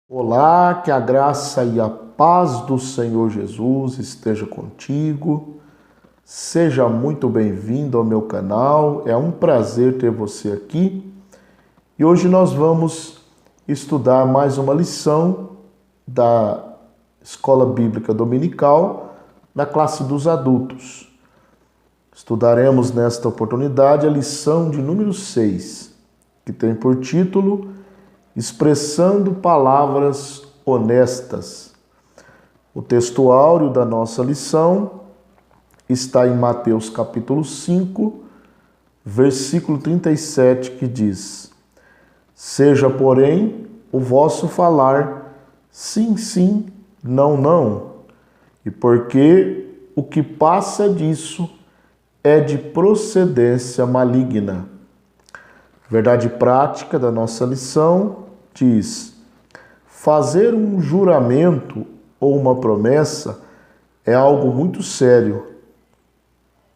Olá, que a graça e a paz do Senhor Jesus esteja contigo. Seja muito bem-vindo ao meu canal. É um prazer ter você aqui. E hoje nós vamos estudar mais uma lição da Escola Bíblica Dominical na classe dos adultos. Estudaremos nesta oportunidade a lição de número 6, que tem por título Expressando Palavras Honestas. O texto áureo da nossa lição está em Mateus capítulo 5, versículo 37, que diz: Seja, porém, o vosso falar sim, sim, não, não, e porque o que passa disso é de procedência maligna. Verdade prática da nossa lição diz: fazer um juramento ou uma promessa é algo muito sério.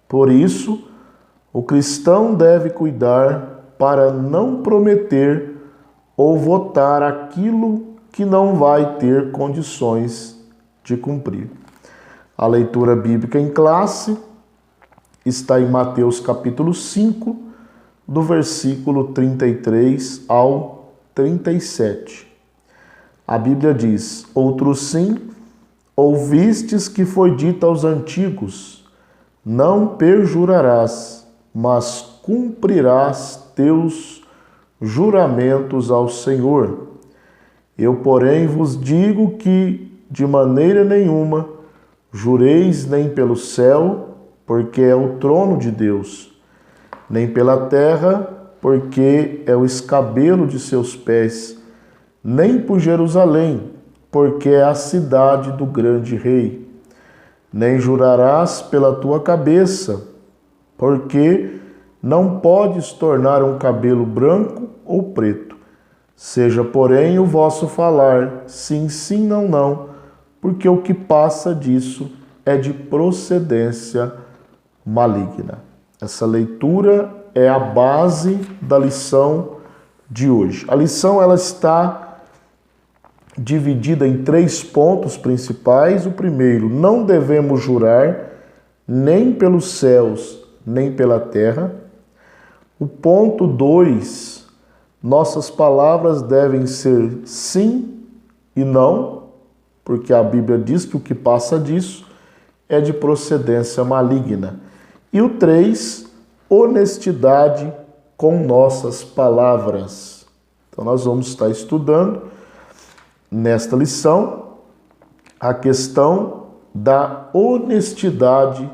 Por isso, o cristão deve cuidar para não prometer ou votar aquilo que não vai ter condições de cumprir. A leitura bíblica em classe está em Mateus capítulo 5, do versículo 33 ao 37. A Bíblia diz: Outro sim, ouvistes que foi dito aos antigos: não perjurarás, mas cumprirás teus juramentos ao Senhor. Eu, porém, vos digo que de maneira nenhuma jureis nem pelo céu, porque é o trono de Deus, nem pela terra, porque é o escabelo de seus pés, nem por Jerusalém, porque é a cidade do grande rei. Nem jurarás pela tua cabeça, porque não podes tornar um cabelo branco ou preto. Seja, porém, o vosso falar sim, sim, não, não, porque o que passa disso é de procedência maligna. Essa leitura é a base da lição de hoje. A lição ela está dividida em 3 pontos principais. O primeiro: não devemos jurar nem pelos céus, nem pela terra. O ponto 2: nossas palavras devem ser sim e não, porque a Bíblia diz que o que passa disso é de procedência maligna. E o 3: honestidade com nossas palavras. Então nós vamos estar estudando nesta lição a questão da honestidade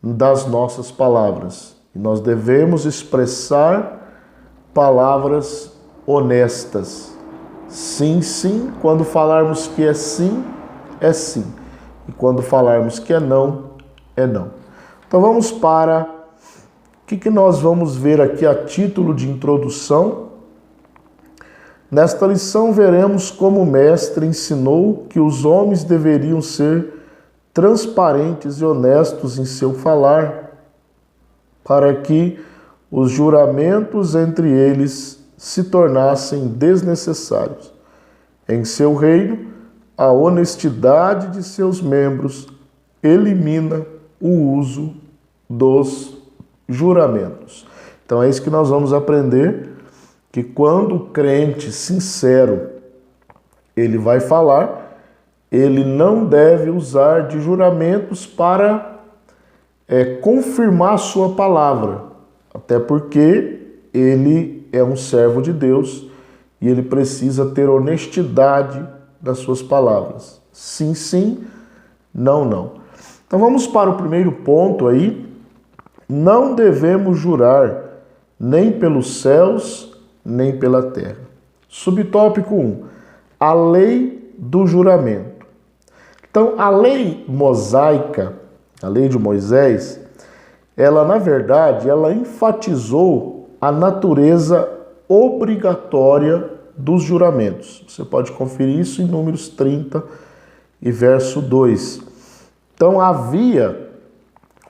das nossas palavras. E nós devemos expressar palavras honestas. Sim, sim, quando falarmos que é sim, é sim. E quando falarmos que é não, é não. Então vamos para o que nós vamos ver aqui a título de introdução. Nesta lição veremos como o mestre ensinou que os homens deveriam ser transparentes e honestos em seu falar, para que os juramentos entre eles se tornassem desnecessários. Em seu reino, a honestidade de seus membros elimina o uso dos juramentos. Então é isso que nós vamos aprender, que quando o crente sincero ele vai falar, ele não deve usar de juramentos para confirmar a sua palavra, até porque ele é um servo de Deus e ele precisa ter honestidade das suas palavras. Sim, sim, não, não. Então vamos para o primeiro ponto aí. Não devemos jurar nem pelos céus, nem pela terra. Subtópico 1. A lei do juramento. Então, a lei mosaica, a lei de Moisés, ela, na verdade, ela enfatizou a natureza obrigatória dos juramentos. Você pode conferir isso em Números 30 e verso 2. Então, havia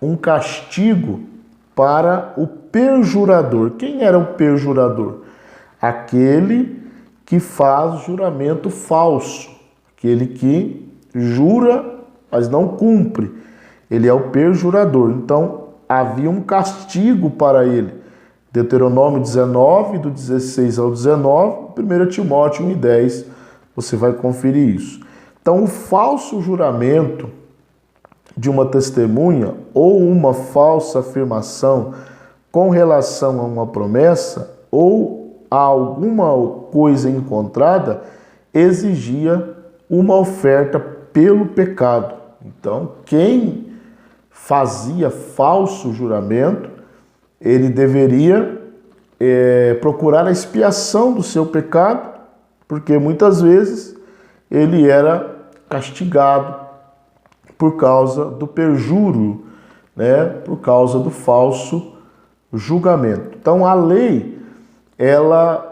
um castigo para o perjurador. Quem era o perjurador? Aquele que faz juramento falso, aquele que jura, mas não cumpre. Ele é o perjurador. Então, havia um castigo para ele. Deuteronômio 19, do 16 ao 19, 1 Timóteo 1:10, você vai conferir isso. Então, o falso juramento de uma testemunha ou uma falsa afirmação com relação a uma promessa ou a alguma coisa encontrada exigia uma oferta pelo pecado. Então, quem fazia falso juramento, ele deveria procurar a expiação do seu pecado, porque muitas vezes ele era castigado por causa do perjúrio, né? Por causa do falso julgamento. Então a lei, ela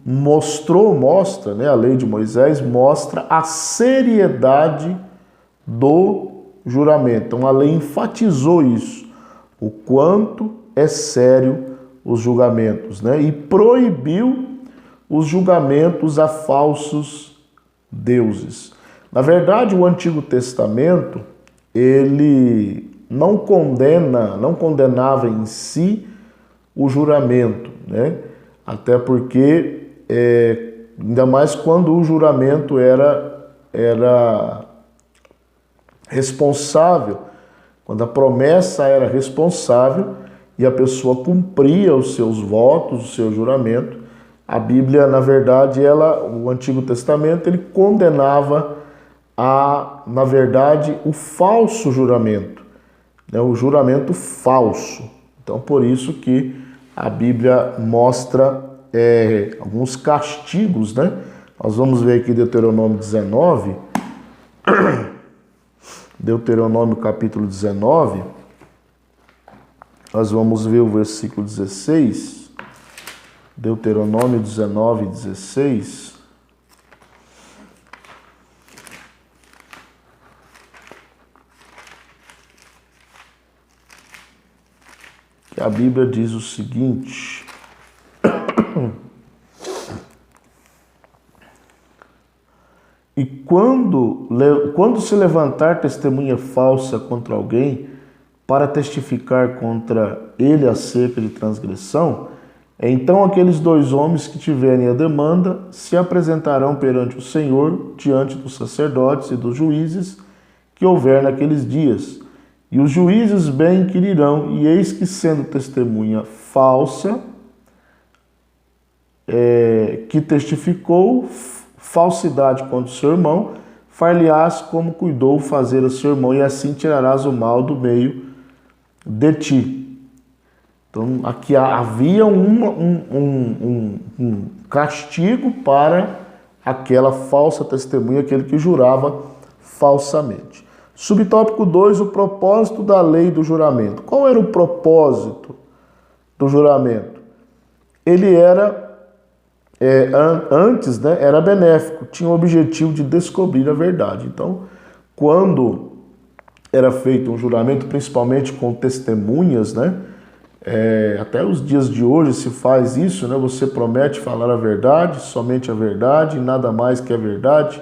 mostra, né? A lei de Moisés mostra a seriedade do juramento. Então a lei enfatizou isso, o quanto é sério os julgamentos, né? E proibiu os julgamentos a falsos deuses. Na verdade, o Antigo Testamento, ele não condenava em si o juramento, né? Até porque, ainda mais quando o juramento era responsável, quando a promessa era responsável e a pessoa cumpria os seus votos, o seu juramento, a Bíblia, na verdade, o Antigo Testamento, ele condenava na verdade, o falso juramento, né? O juramento falso. Então, por isso que a Bíblia mostra alguns castigos, né? Nós vamos ver aqui Deuteronômio 19, Deuteronômio capítulo 19, nós vamos ver o versículo 16, Deuteronômio 19, 16. A Bíblia diz o seguinte: e quando se levantar testemunha falsa contra alguém para testificar contra ele acerca de transgressão, então aqueles dois homens que tiverem a demanda se apresentarão perante o Senhor, diante dos sacerdotes e dos juízes que houver naqueles dias. E os juízes bem inquirirão, e eis que, sendo testemunha falsa, que testificou falsidade contra o seu irmão, far-lhe-ás como cuidou fazer a seu irmão, e assim tirarás o mal do meio de ti. Então, aqui havia um castigo para aquela falsa testemunha, aquele que jurava falsamente. Subtópico 2, o propósito da lei do juramento. Qual era o propósito do juramento? Ele era, antes, né, era benéfico, tinha o objetivo de descobrir a verdade. Então, quando era feito um juramento, principalmente com testemunhas, né, até os dias de hoje se faz isso, né, você promete falar a verdade, somente a verdade, nada mais que a verdade,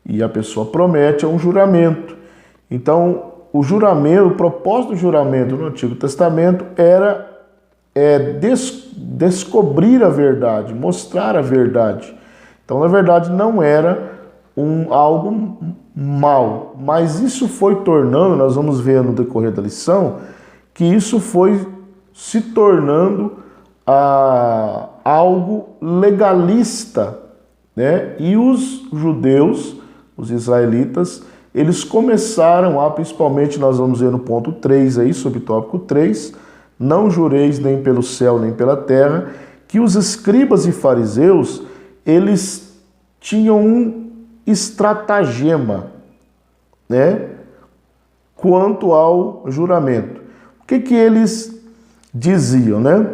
e a pessoa promete, é um juramento. Então, o propósito do juramento no Antigo Testamento era descobrir a verdade, mostrar a verdade. Então, na verdade, não era algo mal, mas isso foi tornando, nós vamos ver no decorrer da lição, que isso foi se tornando algo legalista, né? E os judeus, os israelitas, eles começaram principalmente nós vamos ver no ponto 3 aí, subtópico 3, não jureis nem pelo céu nem pela terra, que os escribas e fariseus, eles tinham um estratagema, né, quanto ao juramento. O que eles diziam, né?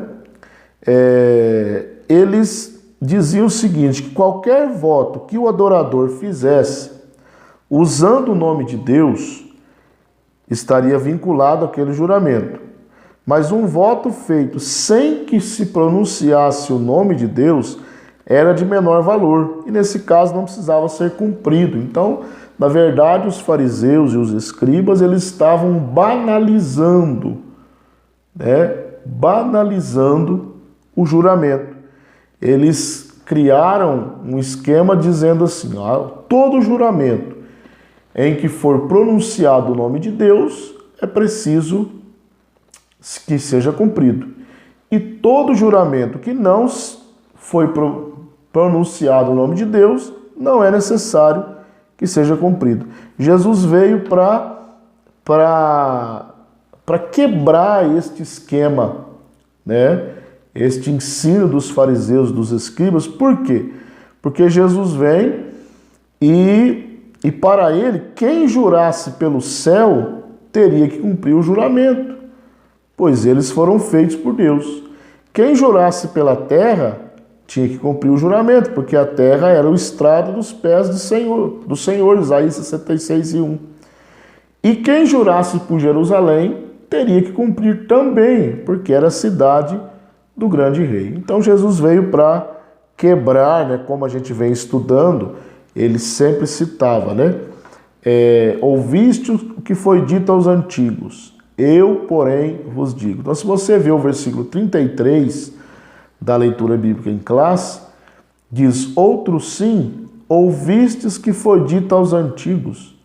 Eles diziam o seguinte, que qualquer voto que o adorador fizesse usando o nome de Deus, estaria vinculado àquele juramento. Mas um voto feito sem que se pronunciasse o nome de Deus, era de menor valor, e nesse caso não precisava ser cumprido. Então, na verdade, os fariseus e os escribas, eles estavam banalizando, né? Banalizando o juramento. Eles criaram um esquema dizendo assim, todo juramento em que for pronunciado o nome de Deus é preciso que seja cumprido. E todo juramento que não foi pronunciado o nome de Deus, não é necessário que seja cumprido. Jesus veio para quebrar este esquema, né? Este ensino dos fariseus, dos escribas. Por quê? Porque Jesus vem e para ele, quem jurasse pelo céu teria que cumprir o juramento, pois eles foram feitos por Deus. Quem jurasse pela terra tinha que cumprir o juramento, porque a terra era o estrado dos pés do Senhor, Isaías 66:1. E quem jurasse por Jerusalém teria que cumprir também, porque era a cidade do grande rei. Então Jesus veio para quebrar, né, como a gente vem estudando, ele sempre citava, né? Ouviste o que foi dito aos antigos, eu, porém, vos digo. Então, se você vê o versículo 33 da leitura bíblica em classe, diz, outro sim, ouvistes que foi dito aos antigos,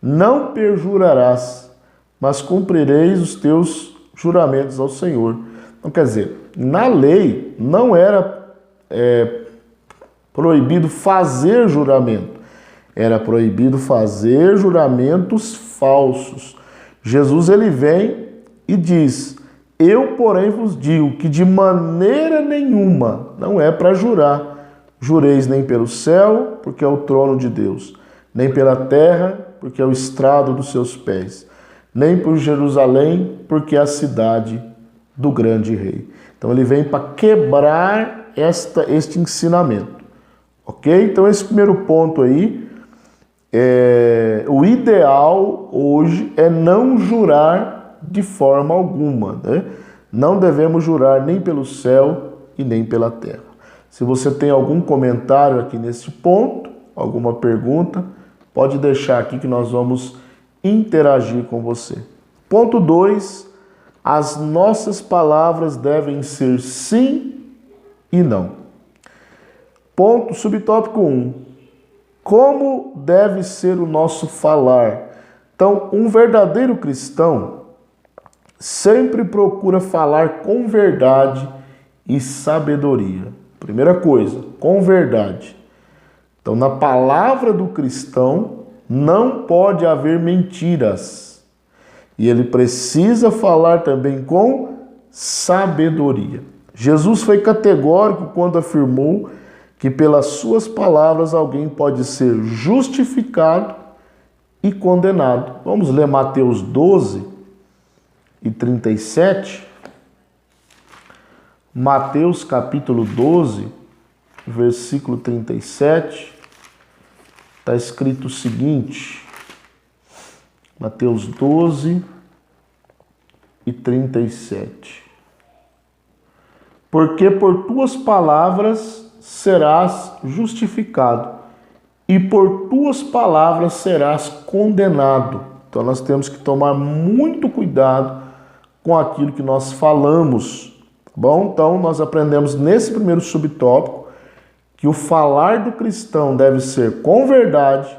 não perjurarás, mas cumprireis os teus juramentos ao Senhor. Então, quer dizer, na lei não era proibido fazer juramento, era proibido fazer juramentos falsos. Jesus ele vem e diz, eu, porém, vos digo que de maneira nenhuma não é para jurar. Jureis nem pelo céu, porque é o trono de Deus, nem pela terra, porque é o estrado dos seus pés, nem por Jerusalém, porque é a cidade do grande rei. Então ele vem para quebrar este ensinamento. Ok? Então esse primeiro ponto aí, o ideal hoje é não jurar de forma alguma, né? Não devemos jurar nem pelo céu e nem pela terra. Se você tem algum comentário aqui nesse ponto, alguma pergunta, pode deixar aqui que nós vamos interagir com você. Ponto 2, as nossas palavras devem ser sim e não. Ponto subtópico 1, como deve ser o nosso falar? Então, um verdadeiro cristão sempre procura falar com verdade e sabedoria. Primeira coisa, com verdade. Então, na palavra do cristão não pode haver mentiras. E ele precisa falar também com sabedoria. Jesus foi categórico quando afirmou que pelas suas palavras alguém pode ser justificado e condenado. Vamos ler Mateus 12:37. Mateus capítulo 12, versículo 37. Está escrito o seguinte, Mateus 12:37. Porque por tuas palavras serás justificado, e por tuas palavras serás condenado. Então nós temos que tomar muito cuidado com aquilo que nós falamos. Bom, então nós aprendemos nesse primeiro subtópico que o falar do cristão deve ser com verdade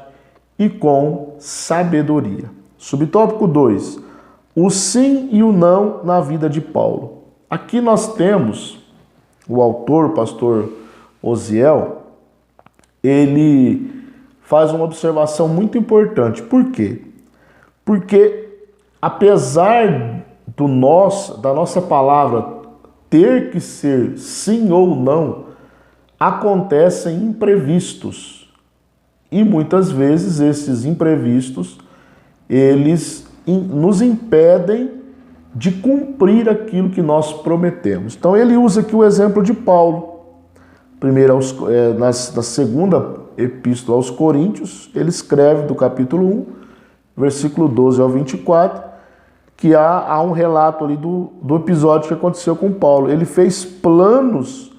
e com sabedoria. Subtópico 2, o sim e o não na vida de Paulo. Aqui nós temos o autor, o pastor Osiel, ele faz uma observação muito importante. Por quê? Porque apesar da nossa palavra ter que ser sim ou não, acontecem imprevistos. E muitas vezes esses imprevistos, eles nos impedem de cumprir aquilo que nós prometemos. Então ele usa aqui o exemplo de Paulo. Primeiro, na segunda epístola aos Coríntios, ele escreve do capítulo 1, versículo 12 ao 24, que há um relato ali do episódio que aconteceu com Paulo. Ele fez planos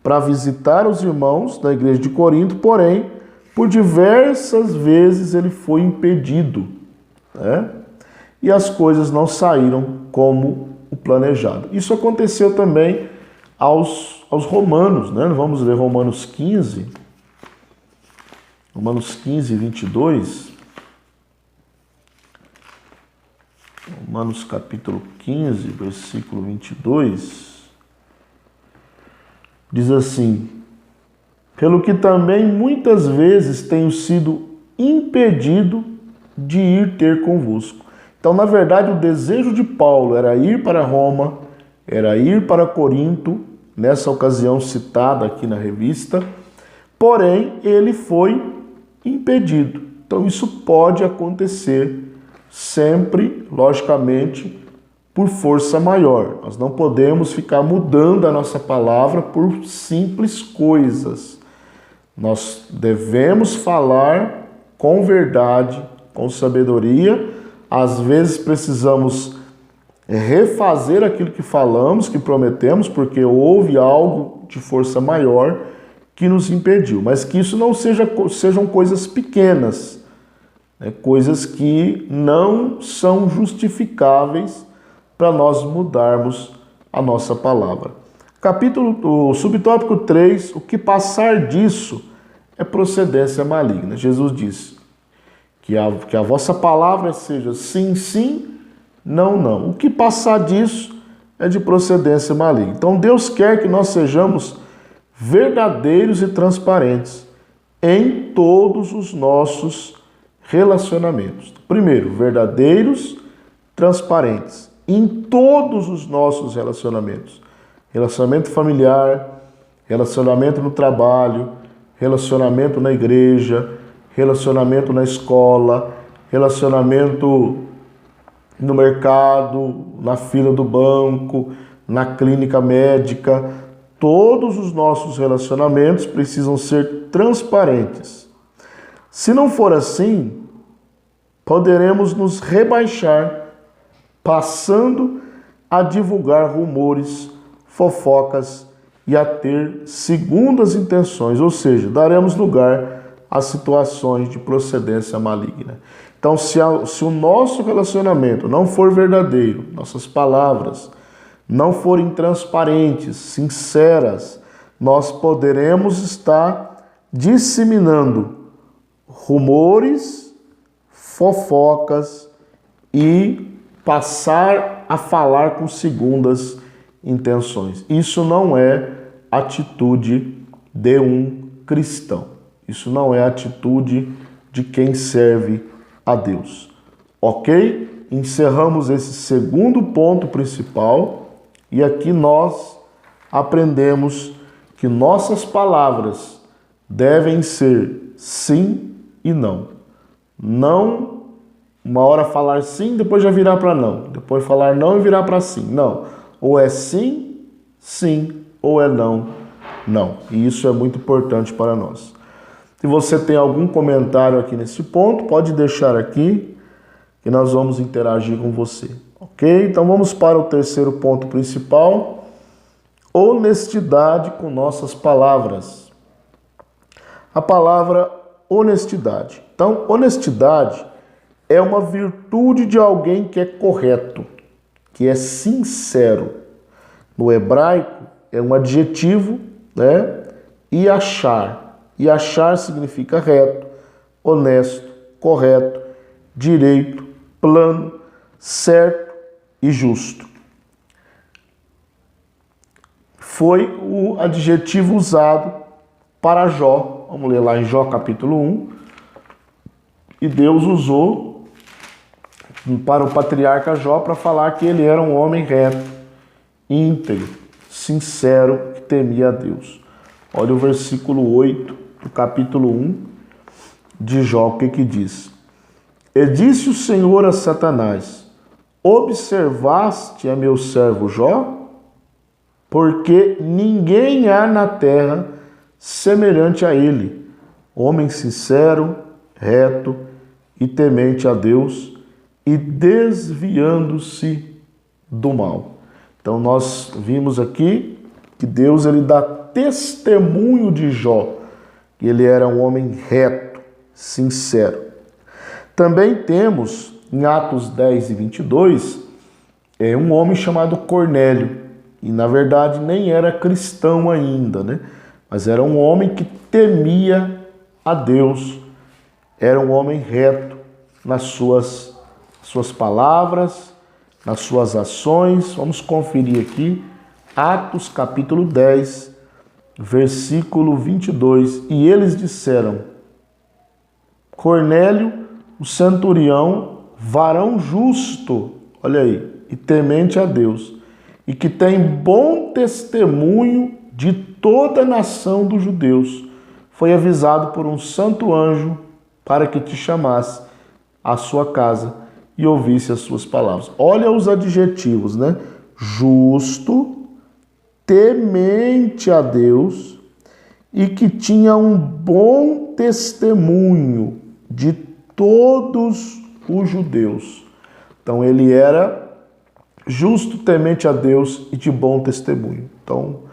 para visitar os irmãos da igreja de Corinto, porém, por diversas vezes ele foi impedido, né? E as coisas não saíram como o planejado. Isso aconteceu também aos romanos, né? Vamos ler Romanos 15, 22. Romanos capítulo 15, versículo 22, diz assim: pelo que também muitas vezes tenho sido impedido de ir ter convosco. Então, na verdade, o desejo de Paulo era ir para Roma, era ir para Corinto, nessa ocasião citada aqui na revista, porém, ele foi impedido. Então, isso pode acontecer sempre, logicamente, por força maior. Nós não podemos ficar mudando a nossa palavra por simples coisas. Nós devemos falar com verdade, com sabedoria. Às vezes precisamos refazer aquilo que falamos, que prometemos, porque houve algo de força maior que nos impediu. Mas que isso não sejam coisas pequenas, né? Coisas que não são justificáveis para nós mudarmos a nossa palavra. O subtópico 3, o que passar disso é procedência maligna. Jesus disse que a vossa palavra seja sim, sim, não, não. O que passar disso é de procedência maligna. Então Deus quer que nós sejamos verdadeiros e transparentes em todos os nossos relacionamentos. Primeiro, verdadeiros, transparentes em todos os nossos relacionamentos. Relacionamento familiar, relacionamento no trabalho, relacionamento na igreja, relacionamento na escola, relacionamento no mercado, na fila do banco, na clínica médica. Todos os nossos relacionamentos precisam ser transparentes. Se não for assim, poderemos nos rebaixar, passando a divulgar rumores, fofocas e a ter segundas intenções, ou seja, daremos lugar a situações de procedência maligna. Então, se o nosso relacionamento não for verdadeiro, nossas palavras não forem transparentes, sinceras, nós poderemos estar disseminando rumores, fofocas e passar a falar com segundas intenções. Isso não é atitude de um cristão. Isso não é atitude de quem serve a Deus. Ok? Encerramos esse segundo ponto principal e aqui nós aprendemos que nossas palavras devem ser sim e não. Não, uma hora falar sim, depois já virar para não. Depois falar não e virar para sim. Não. Ou é sim, sim, ou é não, não. E isso é muito importante para nós. Se você tem algum comentário aqui nesse ponto, pode deixar aqui que nós vamos interagir com você, ok? Então vamos para o terceiro ponto principal: honestidade com nossas palavras. A palavra honestidade. Então, honestidade é uma virtude de alguém que é correto, que é sincero. No hebraico é um adjetivo, né? Yashar. Yashar significa reto, honesto, correto, direito, plano, certo e justo. Foi o adjetivo usado para Jó. Vamos ler lá em Jó capítulo 1. E Deus usou para o patriarca Jó para falar que ele era um homem reto, íntegro, sincero, que temia a Deus. Olha o versículo 8 do capítulo 1 de Jó, o que diz? E disse o Senhor a Satanás: observaste a meu servo Jó? Porque ninguém há na terra semelhante a ele, homem sincero, reto e temente a Deus e desviando-se do mal. Então nós vimos aqui que Deus ele dá testemunho de Jó. Ele era um homem reto, sincero. Também temos, em Atos 10 e 22, um homem chamado Cornélio. E, na verdade, nem era cristão ainda, né? Mas era um homem que temia a Deus. Era um homem reto nas suas palavras, nas suas ações. Vamos conferir aqui, Atos capítulo 10, versículo 22. E eles disseram: Cornélio, o centurião, varão justo, olha aí, e temente a Deus, e que tem bom testemunho de toda a nação dos judeus, foi avisado por um santo anjo para que te chamasse à sua casa e ouvisse as suas palavras. Olha os adjetivos, né? Justo, temente a Deus e que tinha um bom testemunho de todos os judeus. Então ele era justo, temente a Deus e de bom testemunho. Então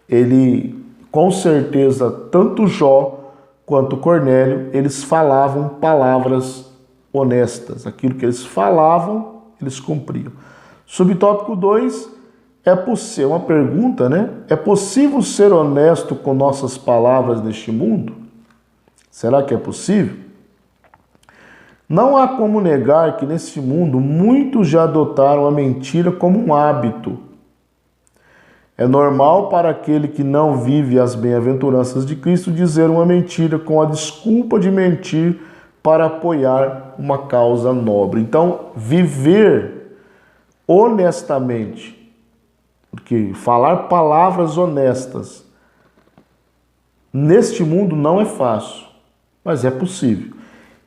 ele, com certeza, tanto Jó quanto Cornélio, eles falavam palavras honestas. Aquilo que eles falavam, eles cumpriam. Subtópico 2, uma pergunta, né? É possível ser honesto com nossas palavras neste mundo? Será que é possível? Não há como negar que neste mundo muitos já adotaram a mentira como um hábito. É normal para aquele que não vive as bem-aventuranças de Cristo dizer uma mentira com a desculpa de mentir para apoiar uma causa nobre. Então, viver honestamente, porque falar palavras honestas neste mundo não é fácil, mas é possível.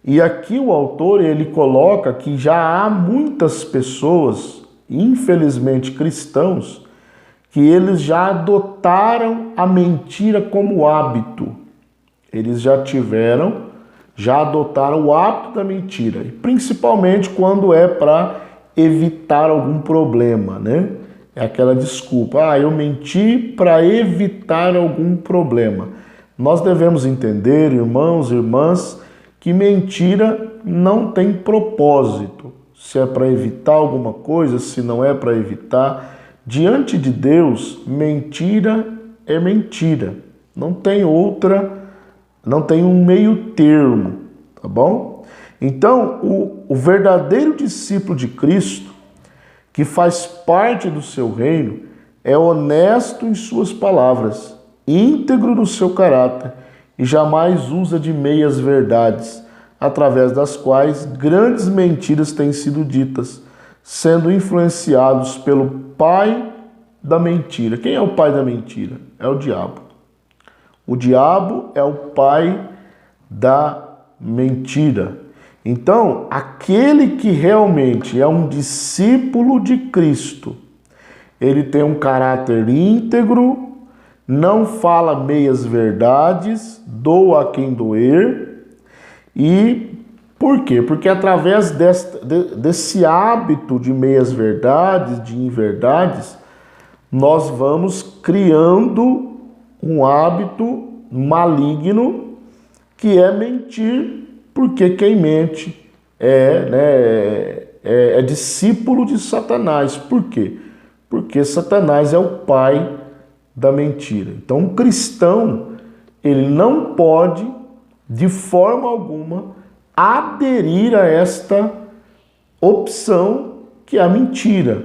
E aqui o autor, ele coloca que já há muitas pessoas, infelizmente cristãos, que eles já adotaram a mentira como hábito. Eles já adotaram o hábito da mentira, e principalmente quando é para evitar algum problema, né? É aquela desculpa, eu menti para evitar algum problema. Nós devemos entender, irmãos e irmãs, que mentira não tem propósito. Se é para evitar alguma coisa, se não é para evitar. Diante de Deus, mentira é mentira. Não tem um meio termo, tá bom? Então, o verdadeiro discípulo de Cristo, que faz parte do seu reino, é honesto em suas palavras, íntegro no seu caráter e jamais usa de meias verdades, através das quais grandes mentiras têm sido ditas, sendo influenciados pelo pai da mentira. Quem é o pai da mentira? É o diabo. O diabo é o pai da mentira. Então, aquele que realmente é um discípulo de Cristo, ele tem um caráter íntegro, não fala meias verdades, doa a quem doer. E por quê? Porque através desse hábito de meias verdades, de inverdades, nós vamos criando um hábito maligno que é mentir, porque quem mente é discípulo de Satanás. Por quê? Porque Satanás é o pai da mentira. Então, um cristão, ele não pode, de forma alguma, aderir a esta opção que é a mentira,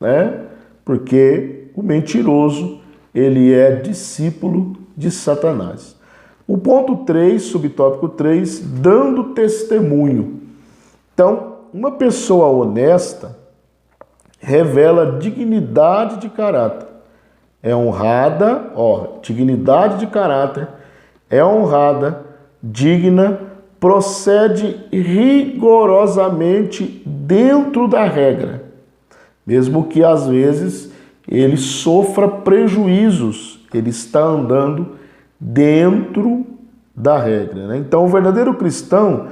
né? Porque o mentiroso, ele é discípulo de Satanás. O ponto 3, subtópico 3, dando testemunho. Então, uma pessoa honesta revela dignidade de caráter. É honrada, dignidade de caráter, é honrada, digna, procede rigorosamente dentro da regra, mesmo que às vezes ele sofra prejuízos, ele está andando dentro da regra, né? Então, o verdadeiro cristão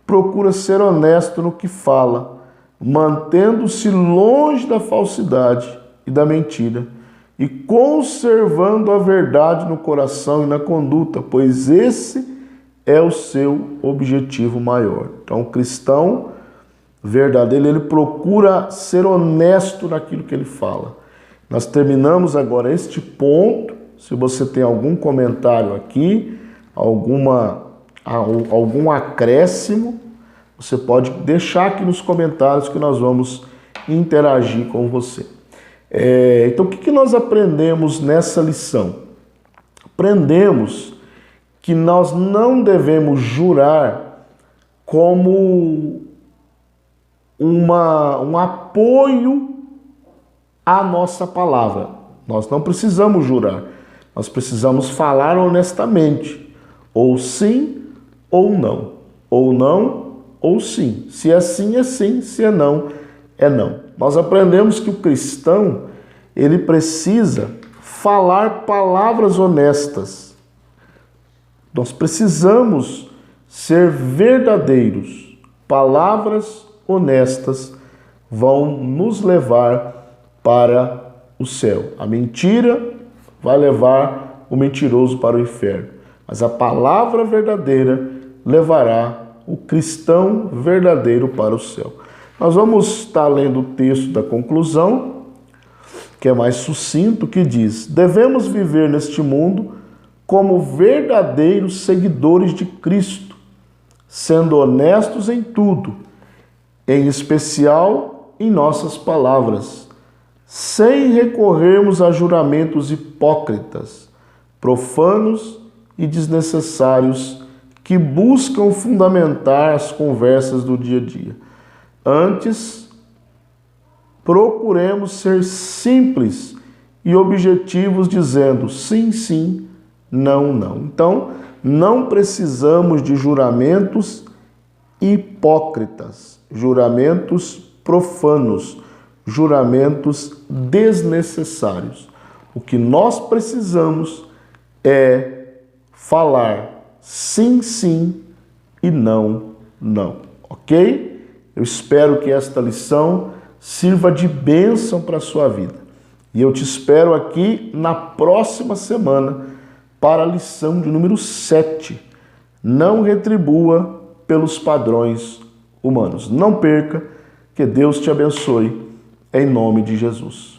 procura ser honesto no que fala, mantendo-se longe da falsidade e da mentira, e conservando a verdade no coração e na conduta, pois esse é o seu objetivo maior. Então, o cristão verdadeiro, ele procura ser honesto naquilo que ele fala. Nós terminamos agora este ponto. Se você tem algum comentário aqui, algum acréscimo, você pode deixar aqui nos comentários que nós vamos interagir com você. Então, o que nós aprendemos nessa lição? Aprendemos que nós não devemos jurar como um apoio à nossa palavra. Nós não precisamos jurar. Nós precisamos falar honestamente. Ou sim, ou não. Ou não, ou sim. Se é sim, é sim. Se é não, é não. Nós aprendemos que o cristão, ele precisa falar palavras honestas. Nós precisamos ser verdadeiros. Palavras honestas vão nos levar para o céu. A mentira vai levar o mentiroso para o inferno, mas a palavra verdadeira levará o cristão verdadeiro para o céu. Nós vamos estar lendo o texto da conclusão, que é mais sucinto, que diz: devemos viver neste mundo como verdadeiros seguidores de Cristo, sendo honestos em tudo, em especial em nossas palavras, sem recorrermos a juramentos hipócritas, profanos e desnecessários que buscam fundamentar as conversas do dia a dia. Antes, procuremos ser simples e objetivos, dizendo sim, sim, não, não. Então, não precisamos de juramentos hipócritas, juramentos profanos, juramentos desnecessários. O que nós precisamos é falar sim, sim e não, não. Ok? Eu espero que esta lição sirva de bênção para a sua vida. E eu te espero aqui na próxima semana para a lição de número 7. Não retribua pelos padrões humanos. Não perca, que Deus te abençoe, em nome de Jesus.